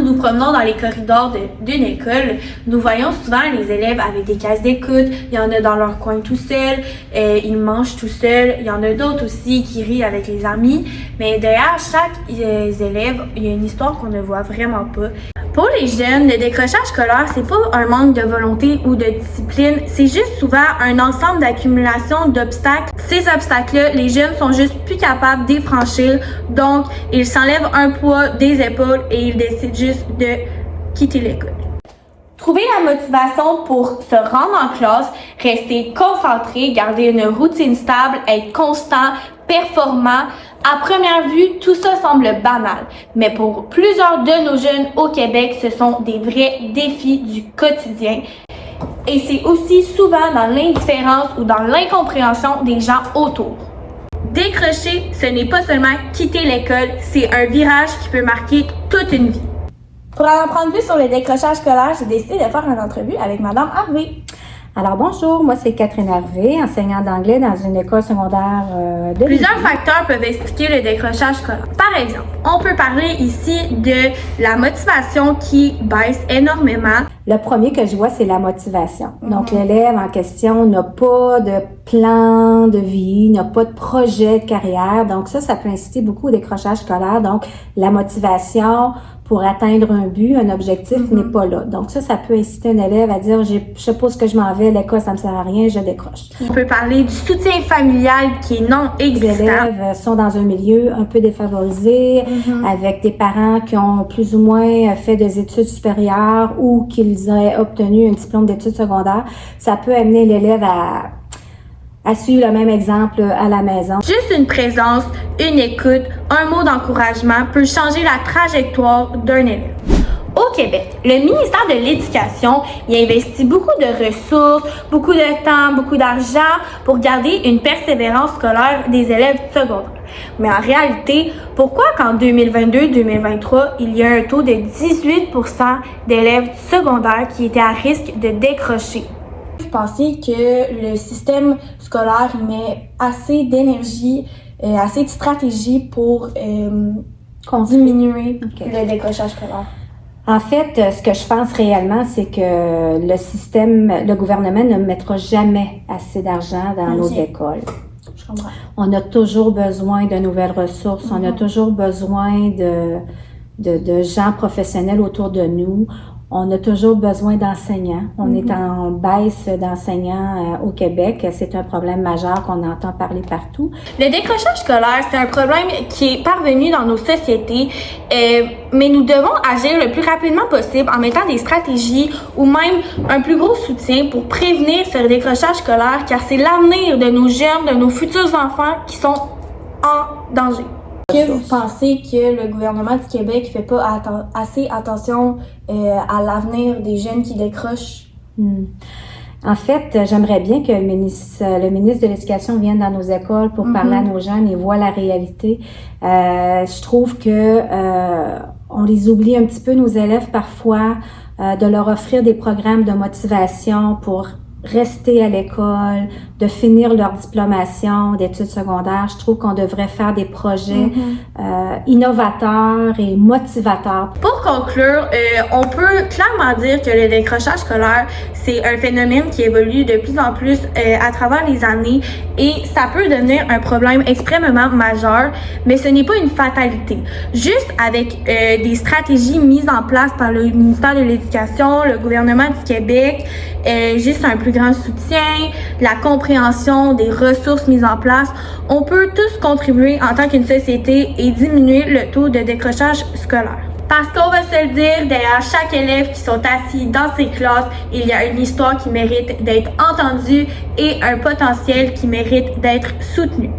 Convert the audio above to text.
nous nous promenons dans les corridors d'une école, nous voyons souvent les élèves avec des cases d'écoute. Il y en a dans leur coin tout seuls, ils mangent tout seuls. Il y en a d'autres aussi qui rient avec les amis. Mais derrière chaque élève, il y a une histoire qu'on ne voit vraiment pas. Pour les jeunes, le décrochage scolaire, c'est pas un manque de volonté ou de discipline, c'est juste souvent un ensemble d'accumulation d'obstacles. Ces obstacles-là, les jeunes sont juste plus capables d'y franchir, donc ils s'enlèvent un poids des épaules et ils décident juste de quitter l'école. Trouver la motivation pour se rendre en classe, rester concentré, garder une routine stable, être constant, performant. À première vue, tout ça semble banal, mais pour plusieurs de nos jeunes au Québec, ce sont des vrais défis du quotidien. Et c'est aussi souvent dans l'indifférence ou dans l'incompréhension des gens autour. Décrocher, ce n'est pas seulement quitter l'école, c'est un virage qui peut marquer toute une vie. Pour en apprendre plus sur le décrochage scolaire, j'ai décidé de faire une entrevue avec Madame Harvey. Alors bonjour, moi c'est Catherine Harvey, enseignante d'anglais dans une école secondaire de Plusieurs facteurs peuvent expliquer le décrochage scolaire. Par exemple, on peut parler ici de la motivation qui baisse énormément. Le premier que je vois, c'est la motivation. Donc l'élève en question n'a pas de plan de vie, n'a pas de projet de carrière. Donc ça peut inciter beaucoup au décrochage scolaire. Donc la motivation pour atteindre un but, un objectif n'est pas là. Donc ça peut inciter un élève à dire, je suppose que je m'en vais, l'école ça me sert à rien, je décroche. On peut parler du soutien familial qui est non existant. Les élèves sont dans un milieu un peu défavorisé, avec des parents qui ont plus ou moins fait des études supérieures ou qu'ils aient obtenu un diplôme d'études secondaires. Ça peut amener l'élève à suivre le même exemple à la maison. Juste une présence, une écoute, un mot d'encouragement peut changer la trajectoire d'un élève. Au Québec, le ministère de l'Éducation y investit beaucoup de ressources, beaucoup de temps, beaucoup d'argent pour garder une persévérance scolaire des élèves secondaires. Mais en réalité, pourquoi qu'en 2022-2023, il y a un taux de 18% d'élèves secondaires qui étaient à risque de décrocher? Vous pensez que le système scolaire met assez d'énergie, assez de stratégie pour diminuer le décrochage scolaire? En fait, ce que je pense réellement, c'est que le gouvernement ne mettra jamais assez d'argent dans nos écoles. Je comprends. On a toujours besoin de nouvelles ressources, on a toujours besoin de gens professionnels autour de nous. On a toujours besoin d'enseignants. On est en baisse d'enseignants au Québec. C'est un problème majeur qu'on entend parler partout. Le décrochage scolaire, c'est un problème qui est parvenu dans nos sociétés, mais nous devons agir le plus rapidement possible en mettant des stratégies ou même un plus gros soutien pour prévenir ce décrochage scolaire, car c'est l'avenir de nos jeunes, de nos futurs enfants qui sont en danger. Est-ce que vous pensez que le gouvernement du Québec ne fait pas assez attention à l'avenir des jeunes qui décrochent? En fait, j'aimerais bien que le ministre de l'Éducation vienne dans nos écoles pour parler à nos jeunes et voit la réalité. Je trouve que on les oublie un petit peu, nos élèves, parfois, de leur offrir des programmes de motivation pour rester à l'école, de finir leur diplomation d'études secondaires. Je trouve qu'on devrait faire des projets innovateurs et motivateurs. Pour conclure, on peut clairement dire que le décrochage scolaire, c'est un phénomène qui évolue de plus en plus à travers les années et ça peut devenir un problème extrêmement majeur, mais ce n'est pas une fatalité. Juste avec des stratégies mises en place par le ministère de l'Éducation, le gouvernement du Québec, juste un plus grand soutien, la compréhension des ressources mises en place, on peut tous contribuer en tant qu'une société et diminuer le taux de décrochage scolaire. Parce qu'on va se le dire, derrière chaque élève qui sont assis dans ces classes, il y a une histoire qui mérite d'être entendue et un potentiel qui mérite d'être soutenu.